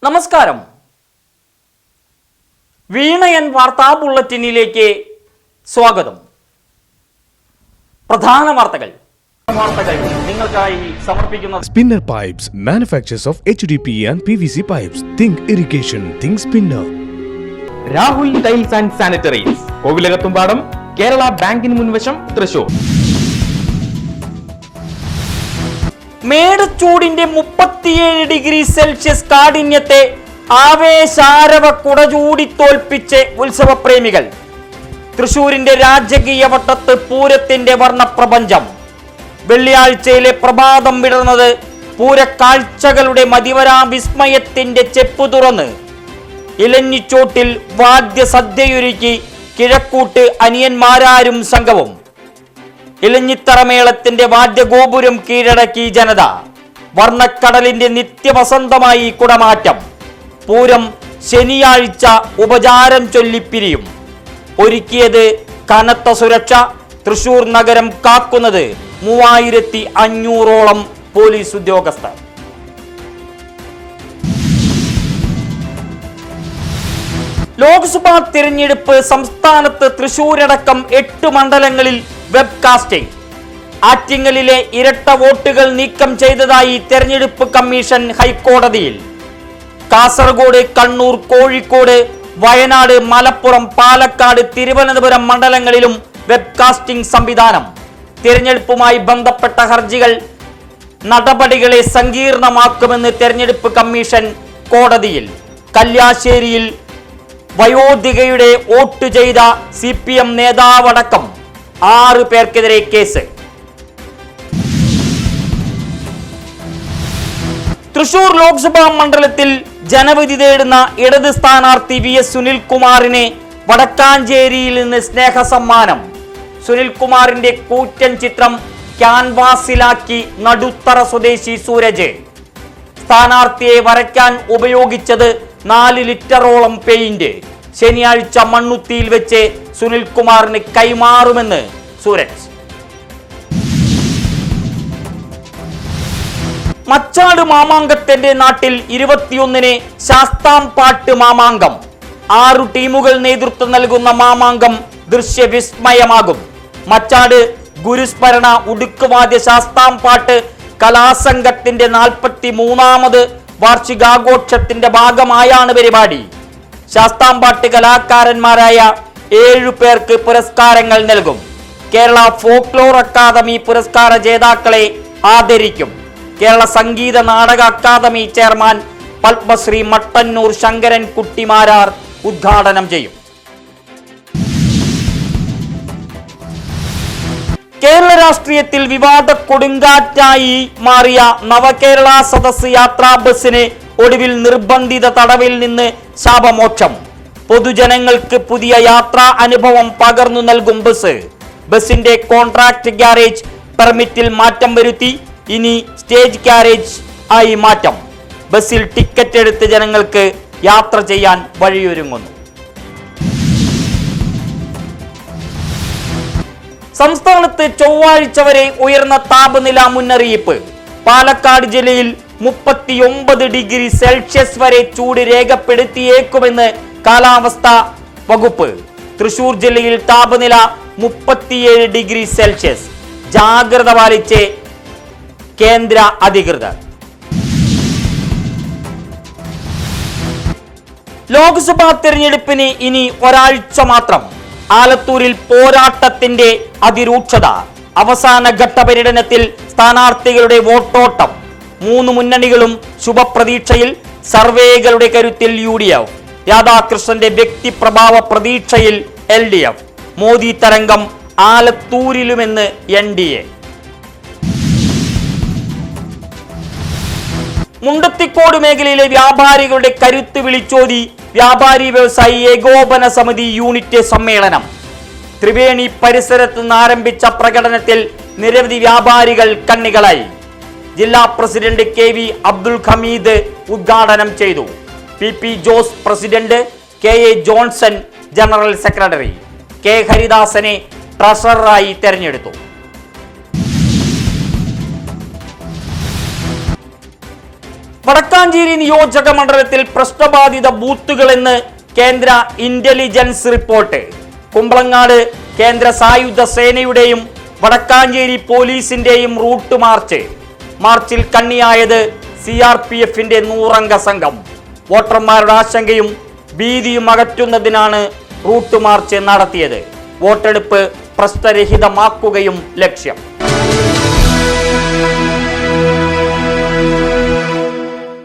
നമസ്കാരം. വീണയൻ വാർത്താ ബുള്ളറ്റിനിലേക്ക് സ്വാഗതം. പ്രധാന വാർത്തകൾ നിങ്ങൾക്കായി സമർപ്പിക്കുന്നത് Spinner Pipes, manufacturers of HDPE and PVC pipes. Think irrigation, think Spinner. Rahul tiles and sanitaries, Kovilakathumpadam, Kerala ബാങ്കിന് മുൻവശം, തൃശൂർ. മേടച്ചൂടിന്റെ 37 ഡിഗ്രി സെൽഷ്യസ് കാഠിന്യത്തെ ആവേശാരവ കുടചൂടി തോൽപ്പിച്ച് ഉത്സവപ്രേമികൾ. തൃശൂരിന്റെ രാജകീയ വട്ടത്ത് പൂരത്തിന്റെ വർണ്ണപ്രപഞ്ചം. വെള്ളിയാഴ്ചയിലെ പ്രഭാതം വിടർന്നത് പൂരക്കാഴ്ചകളുടെ മതിവരാ വിസ്മയത്തിന്റെ ചെപ്പു തുറന്ന് ഇലഞ്ഞിച്ചോട്ടിൽ വാദ്യസദ്യയൊരുക്കി കിഴക്കൂട്ട് അനിയന്മാരാരും സംഘവും. ഇലഞ്ഞിത്തറമേളത്തിന്റെ വാദ്യഗോപുരം കീഴടക്കി ജനത. വർണ്ണക്കടലിന്റെ നിത്യവസന്തമായി കുടമാറ്റം. പൂരം ശനിയാഴ്ച ഉപചാരം ചൊല്ലിപ്പിരിയും. ഒരുക്കിയത് കനത്ത സുരക്ഷ. തൃശൂർ നഗരം കാക്കുന്നത് 3500ഓളം പോലീസ് ഉദ്യോഗസ്ഥർ. ലോക്സഭാ തിരഞ്ഞെടുപ്പ് സംസ്ഥാനത്ത് തൃശൂരടക്കം 8 മണ്ഡലങ്ങളിൽ വെബ്കാസ്റ്റിംഗ്. ആറ്റിങ്ങലിലെ ഇരട്ട വോട്ടുകൾ നീക്കം ചെയ്തതായി തെരഞ്ഞെടുപ്പ് കമ്മീഷൻ ഹൈക്കോടതിയിൽ. കാസർഗോഡ്, കണ്ണൂർ, കോഴിക്കോട്, വയനാട്, മലപ്പുറം, പാലക്കാട്, തിരുവനന്തപുരം മണ്ഡലങ്ങളിലും വെബ്കാസ്റ്റിംഗ് സംവിധാനം. തിരഞ്ഞെടുപ്പുമായി ബന്ധപ്പെട്ട ഹർജികൾ നടപടികളെ സങ്കീർണമാക്കുമെന്ന് തെരഞ്ഞെടുപ്പ് കമ്മീഷൻ കോടതിയിൽ. കല്യാശ്ശേരിയിൽ വയോധികയുടെ വോട്ട് ചെയ്ത CPM നേതാവടക്കം 6 പേർക്കെതിരെ കേസ്. തൃശൂർ ലോക്സഭാ മണ്ഡലത്തിൽ ജനവിധി തേടുന്ന ഇടത് സ്ഥാനാർത്ഥി VS സുനിൽകുമാറിന് വടക്കാഞ്ചേരിയിൽ നിന്ന് സ്നേഹസമ്മാനം. സുനിൽകുമാറിന്റെ കൂറ്റൻ ചിത്രം ക്യാൻവാസിലാക്കി നടുത്തറ സ്വദേശി സൂരജ്. സ്ഥാനാർത്ഥിയെ വരയ്ക്കാൻ ഉപയോഗിച്ചത് 4 ലിറ്ററോളം പെയിന്റ്. ശനിയാഴ്ച മണ്ണുത്തിയിൽ വെച്ച് സുനിൽകുമാറിന് കൈമാറുമെന്ന് സൂരജ്. മച്ചാട് മാമാങ്കത്തിന്റെ നാട്ടിൽ 21-ന് ശാസ്താംപാട്ട് മാമാങ്കം. 6 ടീമുകൾ നേതൃത്വം നൽകുന്ന മാമാങ്കം ദൃശ്യവിസ്മയമാകും. മച്ചാട് ഗുരുസ്മരണ ഉടുക്കുവാദ്യ ശാസ്താംപാട്ട് കലാസംഘത്തിന്റെ 43ാമത് വാർഷികാഘോഷത്തിന്റെ ഭാഗമായാണ് പരിപാടി. ശാസ്താംപാട്ട് കലാകാരന്മാരായ 7 പേർക്ക് പുരസ്കാരങ്ങൾ നൽകും. കേരള ഫോക്ലോർ അക്കാദമി പുരസ്കാര ജേതാക്കളെ ആദരിക്കും. കേരള സംഗീത നാടക അക്കാദമി ചെയർമാൻ പത്മശ്രീ മട്ടന്നൂർ ശങ്കരൻ കുട്ടിമാരാർ ഉദ്ഘാടനം ചെയ്യും. കേരള രാഷ്ട്രീയത്തിൽ വിവാദ കൊടുങ്കാറ്റായി മാറിയ നവകേരള സദസ് യാത്രാ ബസിന് ഒടുവിൽ നിർബന്ധിത തടവിൽ നിന്ന് ശാപമോക്ഷം. പൊതുജനങ്ങൾക്ക് പുതിയ യാത്രാ അനുഭവം പകർന്നു നൽകും ബസ്. ബസിന്റെ കോൺട്രാക്ട് ഗ്യാരേജ് പെർമിറ്റിൽ മാറ്റം വരുത്തി. ഇനി സ്റ്റേജ് ഗ്യാരേജ് ആയി മാറ്റം. ബസിൽ ടിക്കറ്റ് എടുത്ത് ജനങ്ങൾക്ക് യാത്ര ചെയ്യാൻ വഴിയൊരുങ്ങുന്നു. സംസ്ഥാനത്ത് ചൊവ്വാഴ്ച വരെ ഉയർന്ന താപനില മുന്നറിയിപ്പ്. പാലക്കാട് ജില്ലയിൽ 39 ഡിഗ്രി സെൽഷ്യസ് വരെ ചൂട് രേഖപ്പെടുത്തിയേക്കുമെന്ന് കാലാവസ്ഥാ വകുപ്പ്. തൃശൂർ ജില്ലയിൽ താപനില 37 ഡിഗ്രി സെൽഷ്യസ്. ജാഗ്രത പാലിച്ച് കേന്ദ്ര അധികൃതർ. ലോക്സഭാ തെരഞ്ഞെടുപ്പിന് ഇനി ഒരാഴ്ച മാത്രം. ആലത്തൂരിൽ പോരാട്ടത്തിന്റെ അതിരൂക്ഷത. അവസാന ഘട്ട പര്യടനത്തിൽ സ്ഥാനാർത്ഥികളുടെ വോട്ടോട്ടം. 3 മുന്നണികളും ശുഭപ്രതീക്ഷയിൽ. സർവേകളുടെ കരുത്തിൽ UDF. രാധാകൃഷ്ണന്റെ വ്യക്തിപ്രഭാവ പ്രതീക്ഷയിൽ LDF. മോദി തരംഗം ആലത്തൂരിലുമെന്ന് NDA. മുണ്ടത്തിക്കോട് മേഖലയിലെ വ്യാപാരികളുടെ കരുത്ത് വിളിച്ചോതി വ്യാപാരി വ്യവസായി ഏകോപന സമിതി യൂണിറ്റ് സമ്മേളനം. ത്രിവേണി പരിസരത്ത് നിന്ന് ആരംഭിച്ച പ്രകടനത്തിൽ നിരവധി വ്യാപാരികൾ കണ്ണികളായി. ജില്ലാ പ്രസിഡന്റ് KV അബ്ദുൽ ഹമീദ് ഉദ്ഘാടനം ചെയ്തു. PP Jose president, KA Johnson general secretary, K ഹരിദാസനെ ട്രഷററായി തെരഞ്ഞെടുത്തു. വടക്കാഞ്ചേരി നിയോജക മണ്ഡലത്തിൽ പ്രശ്നബാധിത ബൂത്തുകളെന്ന് കേന്ദ്ര ഇന്റലിജൻസ് റിപ്പോർട്ട്. കുമ്പളങ്ങാട് കേന്ദ്ര സായുധ സേനയുടെയും വടക്കാഞ്ചേരി പോലീസിന്റെയും റൂട്ട് മാർച്ചിൽ കണ്ണിയായത് CRPFന്റെ 100 അംഗ സംഘം. വോട്ടർമാരുടെ ആശങ്കയും ഭീതിയും അകറ്റുന്നതിനാണ് റൂട്ട് മാർച്ച് നടത്തിയത്. വോട്ടെടുപ്പ് പ്രശ്നരഹിതമാക്കുകയും ലക്ഷ്യം.